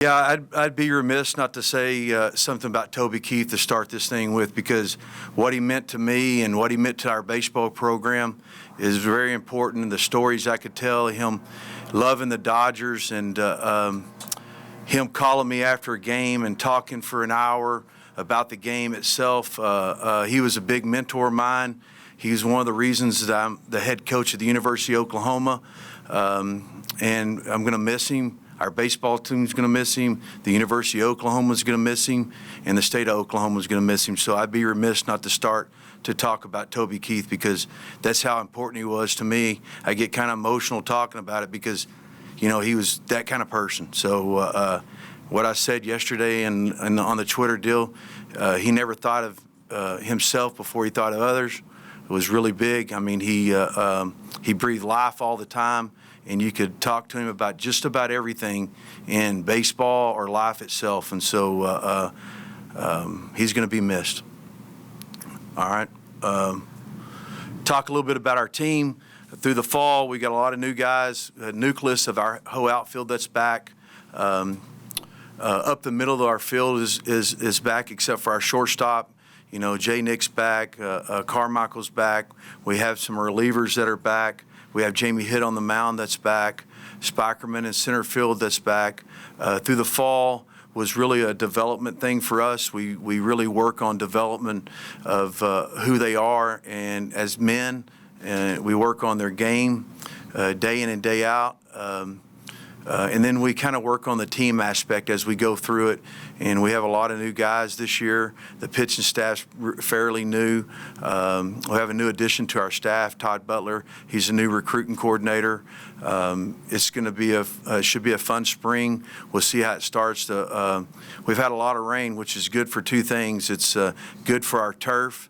Yeah, I'd be remiss not to say something about Toby Keith to start this thing with, because what he meant to me and what he meant to our baseball program is very important. The stories I could tell, him loving the Dodgers and him calling me after a game and talking for an hour about the game itself. He was a big mentor of mine. He's one of the reasons that I'm the head coach at the University of Oklahoma, and I'm going to miss him. Our baseball team's going to miss him. The University of Oklahoma is going to miss him, and the state of Oklahoma is going to miss him. So I'd be remiss not to start to talk about Toby Keith, because that's how important he was to me. I get kind of emotional talking about it because, you know, he was that kind of person. So what I said yesterday and on the Twitter deal, he never thought of himself before he thought of others. It was really big. I mean, he breathed life all the time, and you could talk to him about just about everything in baseball or life itself. And so he's going to be missed. All right. Talk a little bit about our team. Through the fall, we got a lot of new guys, a nucleus of our whole outfield that's back. Up the middle of our field is back, except for our shortstop. You know, Jay Nick's back, Carmichael's back. We have some relievers that are back. We have Jamie Hitt on the mound that's back. Spikerman in center field that's back. Through the fall was really a development thing for us. We really work on development of who they are, and as men, we work on their game day in and day out. And then we kind of work on the team aspect as we go through it. And we have a lot of new guys this year. The pitching staff's fairly new. We have a new addition to our staff, Todd Butler. He's a new recruiting coordinator. It's going to be should be a fun spring. We'll see how it starts. We've had a lot of rain, which is good for two things. It's good for our turf.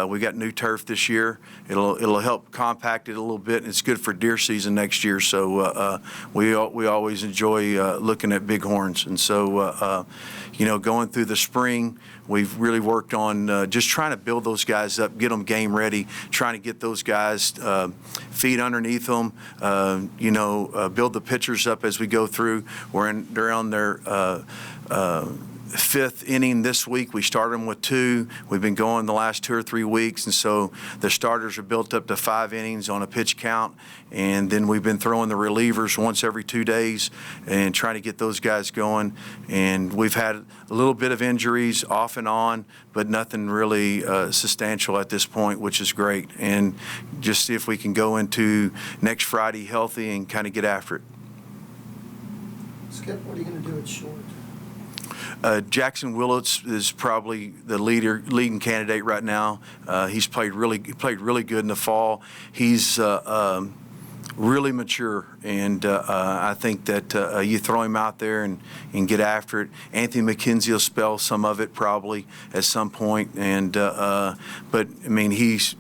We got new turf this year. It'll help compact it a little bit, and it's good for deer season next year. So we always enjoy looking at bighorns, and so you know, going through the spring, we've really worked on just trying to build those guys up, get them game ready, trying to get those guys feet underneath them, you know, build the pitchers up as we go through. They're on their fifth inning this week. We started them with 2. We've been going the last 2 or 3 weeks, and so the starters are built up to 5 innings on a pitch count, and then we've been throwing the relievers once every 2 days and trying to get those guys going. And we've had a little bit of injuries off and on, but nothing really substantial at this point, which is great. And just see if we can go into next Friday healthy and kind of get after it. Skip, what are you going to do at short? Jackson Willits is probably the leading candidate right now. He's played really good in the fall. He's really mature, and I think that you throw him out there and get after it. Anthony McKenzie will spell some of it probably at some point, and but I mean, he's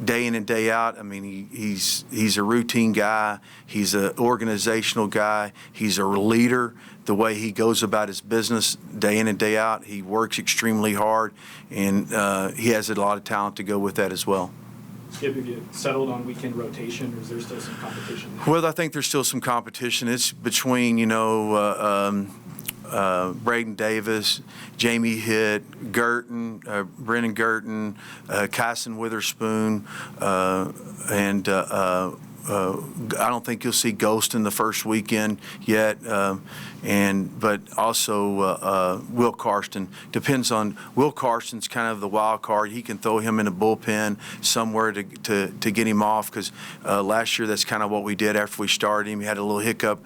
day in and day out. I mean, he's a routine guy. He's an organizational guy. He's a leader. The way he goes about his business day in and day out, he works extremely hard, and he has a lot of talent to go with that as well. Skip, have you settled on weekend rotation, or is there still some competition there? Well, I think there's still some competition. It's between, you know, Braden Davis, Jamie Hitt, Girton, Brennan Girton, Kyson Witherspoon, and I don't think you'll see Ghost in the first weekend yet, but also Will Karsten. Depends on Will Karsten's kind of the wild card. He can throw him in a bullpen somewhere to get him off, because last year that's kind of what we did after we started him. He had a little hiccup,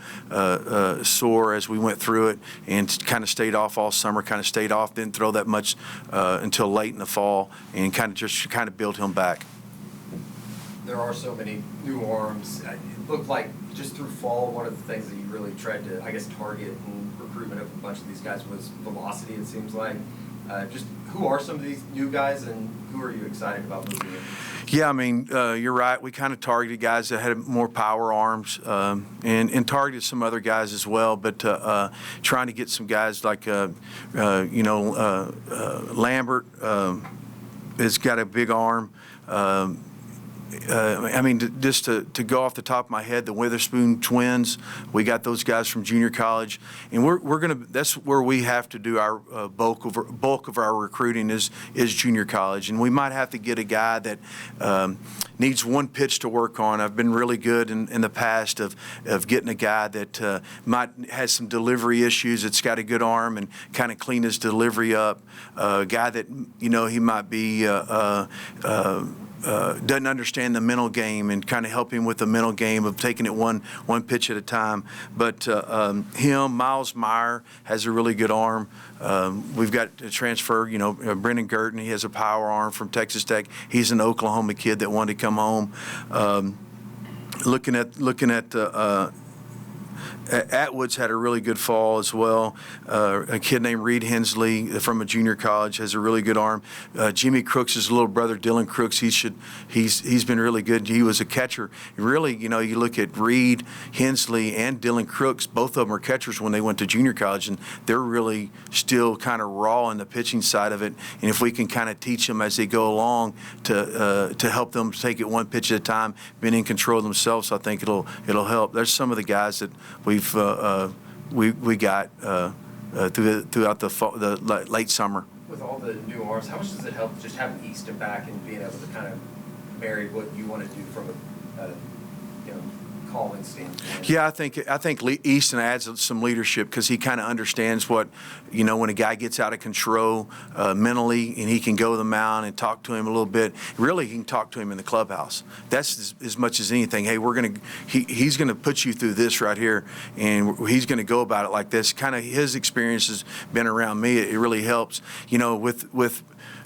sore as we went through it, and kind of stayed off all summer. Kind of stayed off, didn't throw that much until late in the fall, and kind of built him back. There are so many new arms. It looked like just through fall, one of the things that you really tried to, I guess, target in recruitment of a bunch of these guys was velocity, it seems like. Just who are some of these new guys, and who are you excited about moving in? Yeah, I mean, you're right. We kind of targeted guys that had more power arms, and targeted some other guys as well. But trying to get some guys like, Lambert has got a big arm. I mean, just to go off the top of my head, the Witherspoon twins, we got those guys from junior college, and we're gonna. That's where we have to do our bulk of our recruiting is junior college, and we might have to get a guy that needs one pitch to work on. I've been really good in the past of getting a guy that might has some delivery issues. That's got a good arm and kind of clean his delivery up. A guy that he might be. Doesn't understand the mental game and kind of help him with the mental game of taking it one pitch at a time. But Miles Meyer has a really good arm. We've got a transfer, Brendan Girton, he has a power arm from Texas Tech. He's an Oklahoma kid that wanted to come home. Looking at Atwood's had a really good fall as well. A kid named Reed Hensley from a junior college has a really good arm. Jimmy Crooks' little brother, Dylan Crooks, he's been really good. He was a catcher. Really, you look at Reed Hensley and Dylan Crooks, both of them are catchers when they went to junior college, and they're really still kind of raw in the pitching side of it. And if we can kind of teach them as they go along to help them take it one pitch at a time, being in control of themselves, I think it'll help. There's some of the guys that we got throughout the fall, the late summer. With all the new arms, how much does it help just having Easton back and being able to kind of marry what you want to do from a calling standpoint? Yeah, I think Easton adds some leadership because he kind of understands what, when a guy gets out of control mentally, and he can go to the mound and talk to him a little bit. Really, he can talk to him in the clubhouse. That's as much as anything. Hey, he's gonna put you through this right here, and he's gonna go about it like this. Kind of his experience has been around me. It really helps. With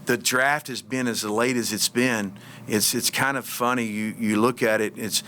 the draft has been as late as it's been. It's kind of funny. You look at it. It's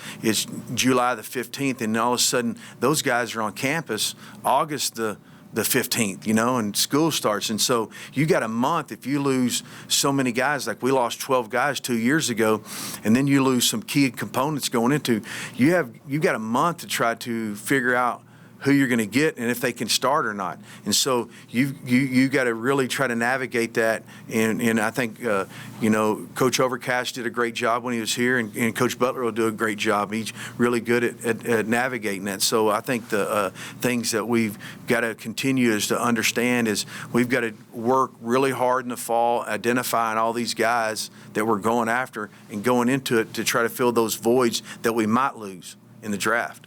July the 15th, and all of a sudden those guys are on campus August the 15th, and school starts. And so you got a month. If you lose so many guys, like we lost 12 guys 2 years ago, and then you lose some key components going into, you got a month to try to figure out who you're going to get and if they can start or not. And so you got to really try to navigate that. And I think, Coach Overcash did a great job when he was here, and Coach Butler will do a great job. He's really good at navigating that. So I think the things that we've got to continue is to understand is we've got to work really hard in the fall, identifying all these guys that we're going after and going into it to try to fill those voids that we might lose in the draft.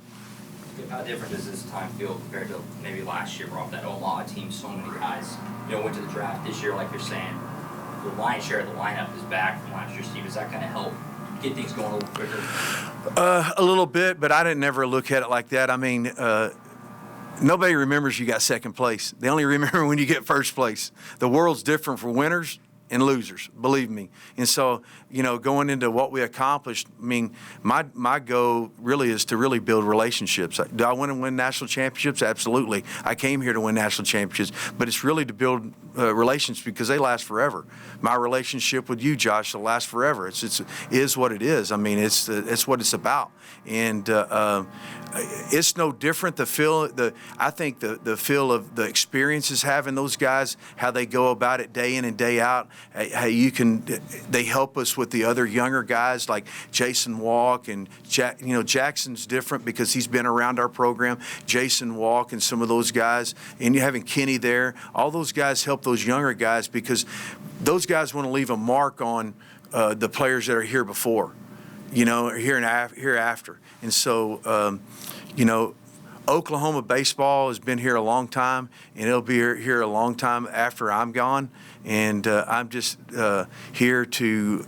How different does this time feel compared to maybe last year? We're off that Omaha team, so many guys, went to the draft this year, like you're saying. The lion's share of the lineup is back from last year, Steve. Does that kind of help get things going a little quicker? A little bit, but I didn't never look at it like that. I mean, nobody remembers you got second place. They only remember when you get first place. The world's different for winners and losers, believe me. And so, going into what we accomplished, I mean, my goal really is to really build relationships. Do I want to win national championships? Absolutely. I came here to win national championships, but it's really to build relations because they last forever. My relationship with you, Josh, will last forever. It is what it is. I mean, it's what it's about. And it's no different. I think the feel of the experiences having those guys, how they go about it day in and day out. How they help us with the other younger guys like Jason Walk and Jackson's different because he's been around our program. Jason Walk and some of those guys, and you're having Kenny there. All those guys help those younger guys because those guys want to leave a mark on the players that are here before, hereafter. And so, Oklahoma baseball has been here a long time, and it'll be here a long time after I'm gone. And I'm just here to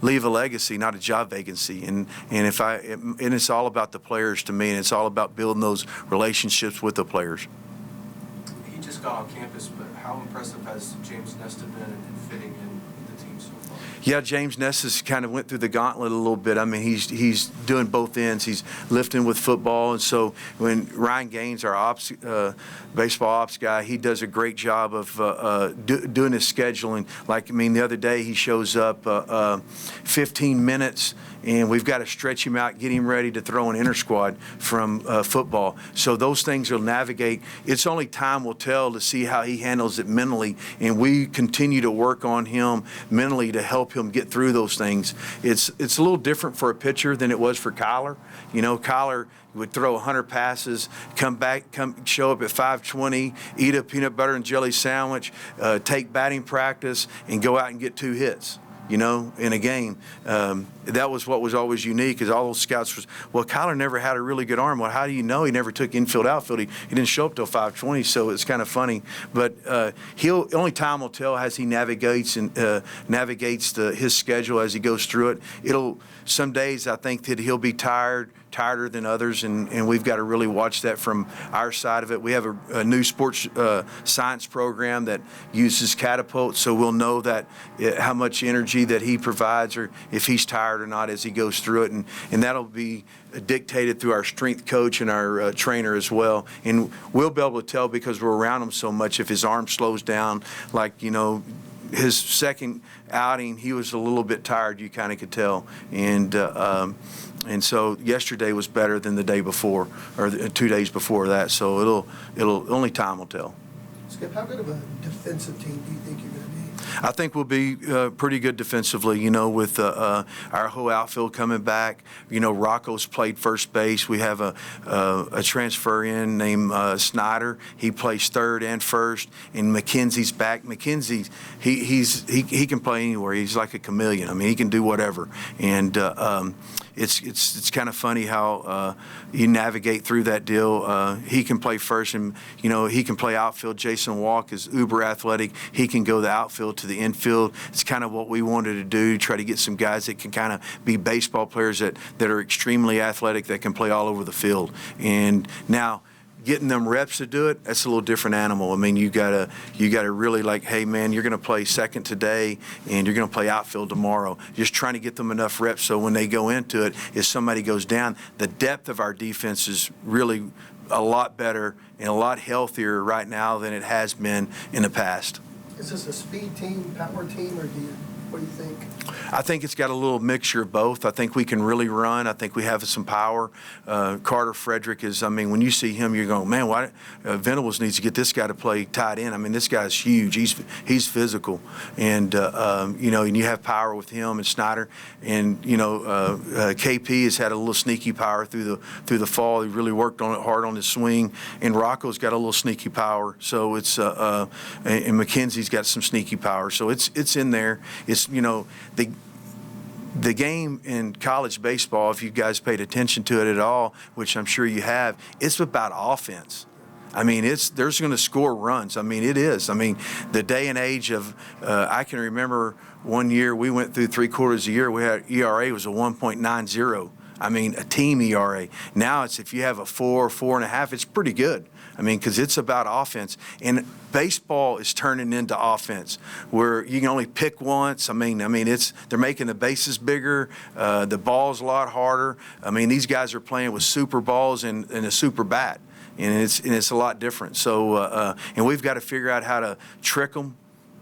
leave a legacy, not a job vacancy. And it's all about the players to me, and it's all about building those relationships with the players. He just got on campus, but how impressive has James Nesta been in fitting in with the team so far? Yeah, James Ness kind of went through the gauntlet a little bit. I mean, he's doing both ends. He's lifting with football, and so when Ryan Gaines, our baseball ops guy, he does a great job of doing his scheduling. The other day he shows up 15 minutes. And we've got to stretch him out, get him ready to throw an inter-squad from football. So those things will navigate. It's only time will tell to see how he handles it mentally. And we continue to work on him mentally to help him get through those things. It's a little different for a pitcher than it was for Kyler. You know, Kyler would throw 100 passes, come show up at 5:20, eat a peanut butter and jelly sandwich, take batting practice, and go out and get 2 hits. You know, in a game. That was what was always unique, is all those scouts was, well, Kyler never had a really good arm. Well, how do you know? He never took infield, outfield. He didn't show up till 5:20, so it's kind of funny. But only time will tell as he navigates his schedule as he goes through it. Some days I think that he'll be tired, tighter than others, and we've got to really watch that from our side of it. We have a new sports science program that uses catapult, so we'll know that how much energy that he provides, or if he's tired or not as he goes through it, and that'll be dictated through our strength coach and our trainer as well. And we'll be able to tell, because we're around him so much, if his arm slows down, like, you know, his second outing, he was a little bit tired, you kind of could tell. And so yesterday was better than the day before, or 2 days before that. So it'll only time will tell. Skip, how good of a defensive team do you think you're going to be? I think we'll be pretty good defensively, you know, with our whole outfield coming back. You know, Rocco's played first base. We have a transfer in named Snyder. He plays third and first, and McKenzie's back. McKenzie, he can play anywhere. He's like a chameleon. I mean, he can do whatever. And it's kind of funny how you navigate through that deal. He can play first, and you know, he can play outfield. Jason Walk is uber athletic. He can go the outfield to the infield. It's kind of what we wanted to do, try to get some guys that can kind of be baseball players that are extremely athletic, that can play all over the field. And now, getting them reps to do it, that's a little different animal. I mean, you gotta really, like, hey man, you're gonna play second today and you're gonna play outfield tomorrow. Just trying to get them enough reps so when they go into it, if somebody goes down, the depth of our defense is really a lot better and a lot healthier right now than it has been in the past. Is this a speed team, power team, or what do you think? I think it's got a little mixture of both. I think we can really run. I think we have some power. Carter Frederick is, I mean, when you see him, you're going, man, why Venables needs to get this guy to play tight end. I mean, this guy's huge. He's physical. And, you know, and you have power with him and Snyder. And, you know, KP has had a little sneaky power through the fall. He really worked on it hard on his swing. And Rocco's got a little sneaky power. So it's, and McKenzie's got some sneaky power. So it's in there. It's, you know, the game in college baseball, if you guys paid attention to it at all, which I'm sure you have, it's about offense. I mean, there's going to score runs. I mean, it is. I mean, the day and age of I can remember one year we went through 3/4 a year. We had ERA was a 1.90. I mean, a team ERA. Now it's, if you have a 4.5, it's pretty good. I mean, because it's about offense. And baseball is turning into offense, where you can only pick once. I mean, they're making the bases bigger. The ball's a lot harder. I mean, these guys are playing with super balls and a super bat, and it's a lot different. So, and we've got to figure out how to trick them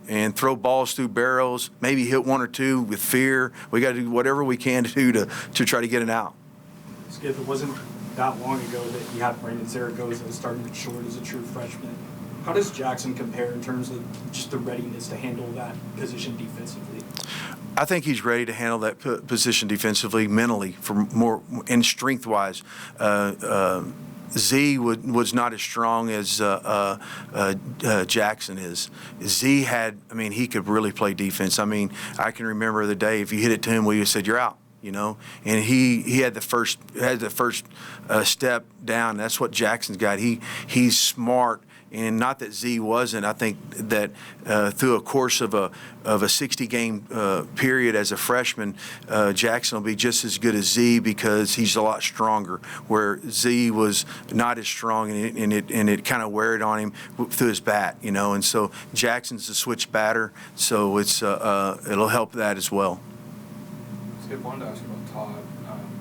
and throw balls through barrels, maybe hit one or two with fear. We got to do whatever we can to do to try to get it out. Skip, it wasn't that long ago that you had Brandon Zaragoza starting at short as a true freshman. How does Jackson compare in terms of just the readiness to handle that position defensively? I think he's ready to handle that position defensively, mentally, for more, and strength-wise. Z was not as strong as Jackson is. Z had, I mean, he could really play defense. I mean, I can remember the day, if you hit it to him, we said, you're out. You know, and he had the first step down. That's what Jackson's got. He's smart, and not that Z wasn't. I think that through a course of a 60-game period as a freshman, Jackson will be just as good as Z, because he's a lot stronger. Where Z was not as strong, and it kind of wear it on him through his bat. You know, and so Jackson's a switch batter, so it'll help that as well. Skip, wanted to ask you about Todd.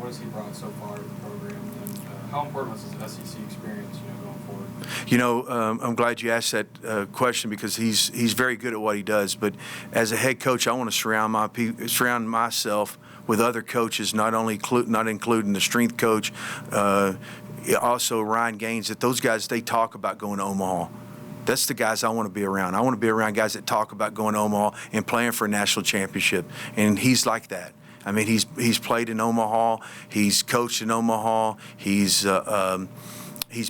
What has he brought so far to the program, and how important was his SEC experience, going forward? You know, I'm glad you asked that question, because he's very good at what he does. But as a head coach, I want to surround myself with other coaches, not including the strength coach, also Ryan Gaines. That those guys, they talk about going to Omaha. That's the guys I want to be around. I want to be around guys that talk about going to Omaha and playing for a national championship. And he's like that. I mean, he's played in Omaha. He's coached in Omaha. He's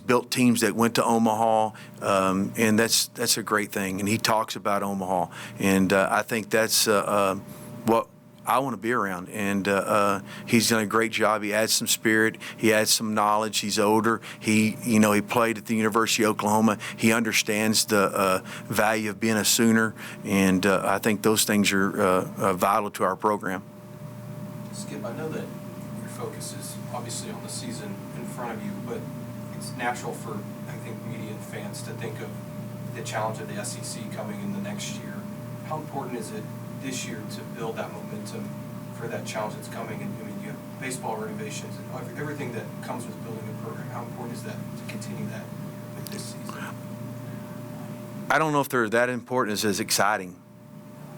built teams that went to Omaha, and that's a great thing. And he talks about Omaha, and I think that's what I want to be around. And he's done a great job. He adds some spirit. He adds some knowledge. He's older. He played at the University of Oklahoma. He understands the value of being a Sooner, and I think those things are vital to our program. Skip, I know that your focus is obviously on the season in front of you, but it's natural for, I think, media and fans to think of the challenge of the SEC coming in the next year. How important is it this year to build that momentum for that challenge that's coming? And I mean, you have baseball renovations and everything that comes with building a program. How important is that to continue that with this season? I don't know if they're that important as exciting.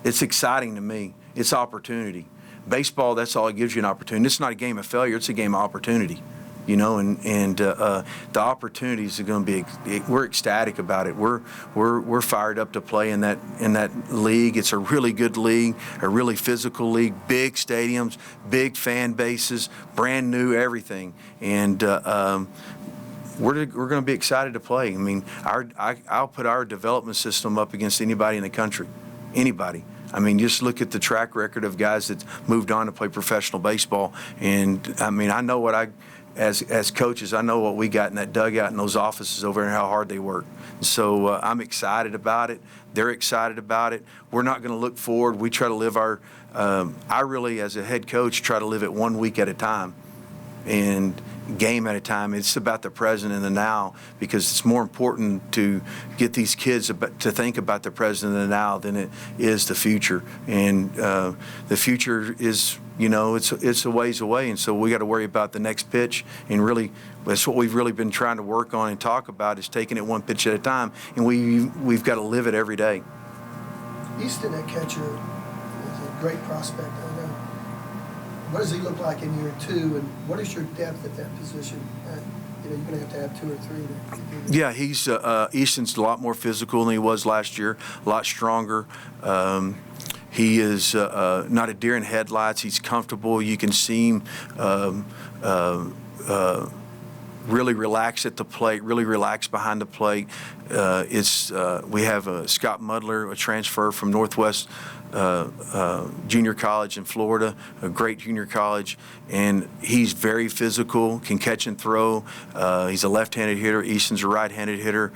It's exciting to me. It's opportunity. Baseball, that's all it gives you, an opportunity. It's not a game of failure. It's a game of opportunity. And the opportunities are going to be. We're ecstatic about it. We're fired up to play in that league. It's a really good league, a really physical league. Big stadiums, big fan bases, brand new everything, and we're going to be excited to play. I mean, I'll put our development system up against anybody in the country, anybody. I mean, just look at the track record of guys that moved on to play professional baseball, and I mean, I know what as coaches, I know what we got in that dugout in those offices over there and how hard they work. So I'm excited about it. They're excited about it. We're not going to look forward. We try to live I really, as a head coach, try to live it 1 week at a time and game at a time. It's about the present and the now, because it's more important to get these kids to think about the present and the now than it is the future. And the future is, it's a ways away, and so we got to worry about the next pitch. And really, that's what we've really been trying to work on and talk about, is taking it one pitch at a time. And we've got to live it every day. Easton at catcher is a great prospect. I know. What does he look like in year 2, and what is your depth at that position? You're going to have 2 or 3 there. Yeah, he's Easton's a lot more physical than he was last year, a lot stronger. He is not a deer in headlights. He's comfortable. You can see him really relaxed at the plate, really relaxed behind the plate. We have Scott Mudler, a transfer from Northwest Junior College in Florida, a great junior college, and he's very physical, can catch and throw. He's a left-handed hitter. Easton's a right-handed hitter.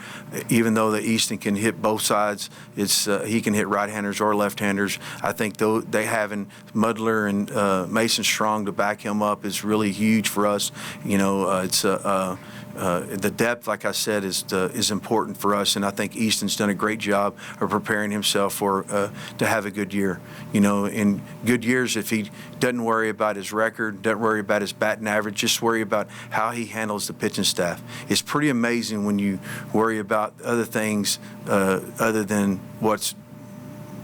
Even though the Easton can hit both sides, he can hit right-handers or left-handers. I think they having Mudler and Mason Strong to back him up is really huge for us. The depth, like I said, is important for us, and I think Easton's done a great job of preparing himself to have a good year. In good years, if he doesn't worry about his record, doesn't worry about his batting average, just worry about how he handles the pitching staff. It's pretty amazing when you worry about other things other than what's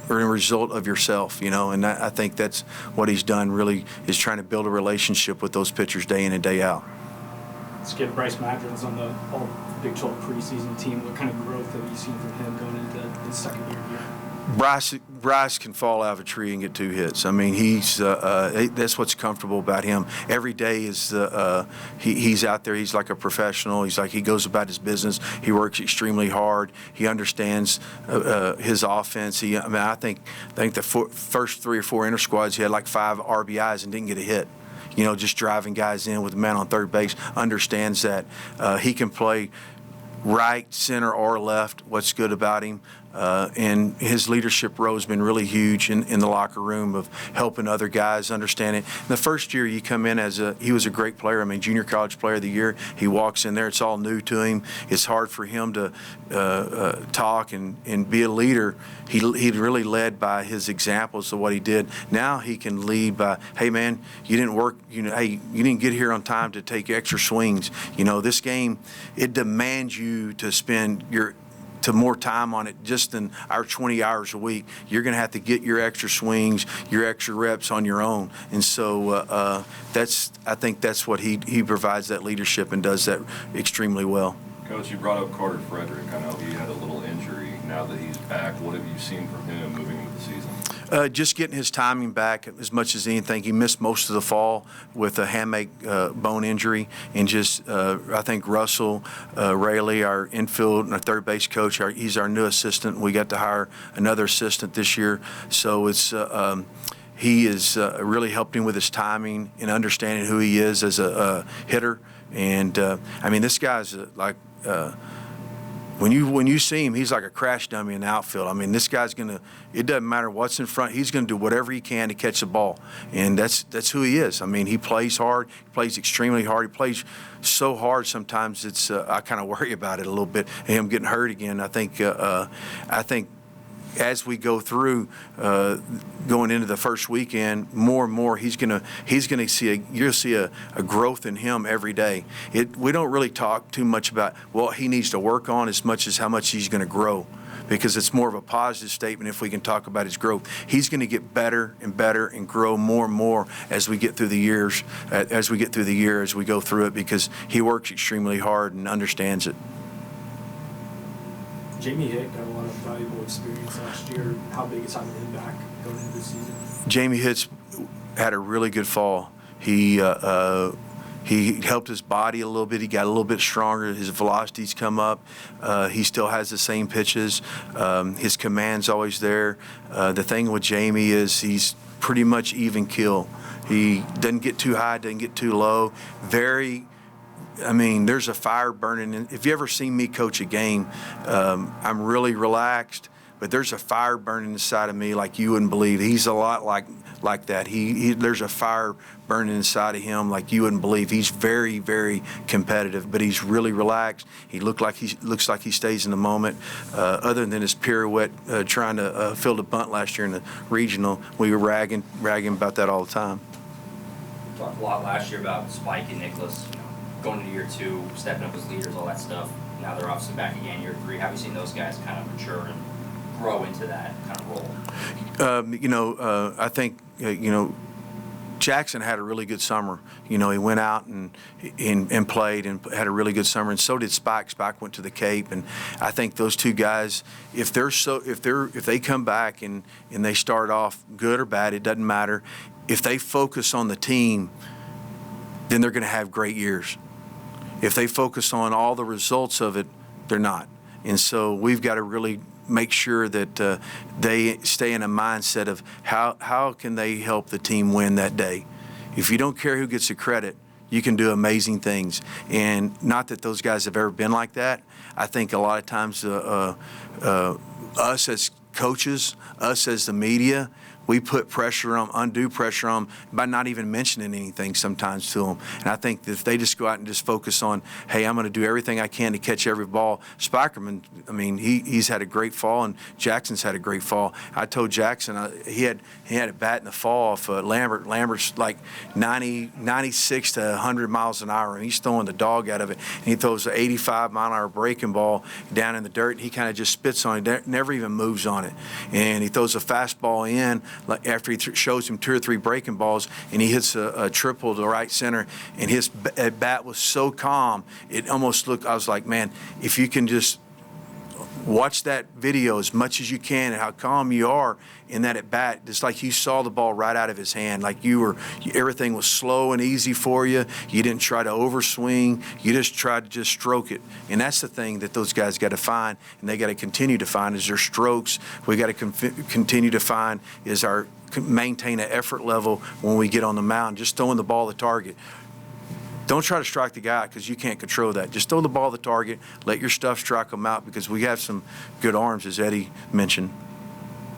a result of yourself, and I think that's what he's done, really, is trying to build a relationship with those pitchers day in and day out. Skip, Bryce Madron's on the All Big 12 preseason team. What kind of growth have you seen from him going into his second year here? Bryce can fall out of a tree and get 2 hits. I mean, that's what's comfortable about him. Every day is he's out there. He's like a professional. He goes about his business. He works extremely hard. He understands his offense. I think the first 3 or 4 inter squads, he had like 5 RBIs and didn't get a hit. Just driving guys in with a man on third base, understands that he can play right, center, or left. What's good about him? And his leadership role has been really huge in the locker room of helping other guys understand it. In the first year, you come in he was a great player. I mean, junior college player of the year. He walks in there. It's all new to him. It's hard for him to talk and be a leader. He really led by his examples of what he did. Now he can lead by, hey, man, you didn't work. Hey, you didn't get here on time to take extra swings. This game, it demands you to spend more time on it just than our 20 hours a week. You're going to have to get your extra swings, your extra reps on your own. And so I think that's what he provides, that leadership, and does that extremely well. Coach, you brought up Carter Frederick. I know he had a little injury now that he's back? What have you seen from him moving into the season? Just getting his timing back as much as anything. He missed most of the fall with a hamate bone injury, and just I think Russell Rayleigh, our infield and our third base coach, he's our new assistant. We got to hire another assistant this year, so it's he is really helping with his timing and understanding who he is as a hitter. And I mean, this guy's like. When you see him, he's like a crash dummy in the outfield. I mean, this guy's gonna. It doesn't matter what's in front. He's gonna do whatever he can to catch the ball, and that's who he is. I mean, he plays hard. He plays extremely hard. He plays so hard sometimes it's I kind of worry about it a little bit. Him getting hurt again. I think as we go through going into the first weekend, more and more he's gonna see you'll see a growth in him every day. We don't really talk too much about what he needs to work on as much as how much he's going to grow, because it's more of a positive statement if we can talk about his growth. He's going to get better and better and grow more and more as we get through the years, as we go through it, because he works extremely hard and understands it. Jamie Hitt got a lot of valuable experience last year. How big is having him back going into this season? Jamie Hitt's had a really good fall. He helped his body a little bit. He got a little bit stronger. His velocities come up. He still has the same pitches. His command's always there. The thing with Jamie is he's pretty much even kill. He doesn't get too high, doesn't get too low. There's a fire burning. If you ever seen me coach a game, I'm really relaxed, but there's a fire burning inside of me like you wouldn't believe. He's a lot like that. There's a fire burning inside of him like you wouldn't believe. He's very, very competitive, but he's really relaxed. He looks like he stays in the moment. Other than his pirouette trying to field a bunt last year in the regional, we were ragging about that all the time. We talked a lot last year about Spike and Nicholas, going into year 2, stepping up as leaders, all that stuff. Now they're obviously back again year 3. Have you seen those guys kind of mature and grow into that kind of role? I think Jackson had a really good summer. He went out and played and had a really good summer, and so did Spike. Spike went to the Cape, and I think those two guys, if they come back and they start off good or bad, it doesn't matter. If they focus on the team, then they're going to have great years. If they focus on all the results of it, they're not. And so we've got to really make sure that they stay in a mindset of how can they help the team win that day. If you don't care who gets the credit, you can do amazing things. And not that those guys have ever been like that. I think a lot of times us as coaches, us as the media, we put pressure on, undue pressure on, by not even mentioning anything sometimes to them. And I think that if they just go out and just focus on, hey, I'm going to do everything I can to catch every ball. Spikerman, he's had a great fall, and Jackson's had a great fall. I told Jackson he had a bat in the fall off Lambert. Lambert's like 96 to 100 miles an hour, and he's throwing the dog out of it. And he throws an 85-mile-an-hour breaking ball down in the dirt, and he kind of just spits on it, never even moves on it. And he throws a fastball in after he shows him 2 or 3 breaking balls, and he hits a triple to right center, and his bat was so calm, it almost looked, I was like, man, if you can just watch that video as much as you can and how calm you are in that at bat, it's like you saw the ball right out of his hand, like everything was slow and easy for you. You didn't try to overswing. You just tried to stroke it. And that's the thing that those guys got to find, and they got to continue to find, is their strokes. We got to continue to find is maintain an effort level when we get on the mound, just throwing the ball at the target. Don't try to strike the guy because you can't control that. Just throw the ball at the target. Let your stuff strike them out, because we have some good arms, as Eddie mentioned.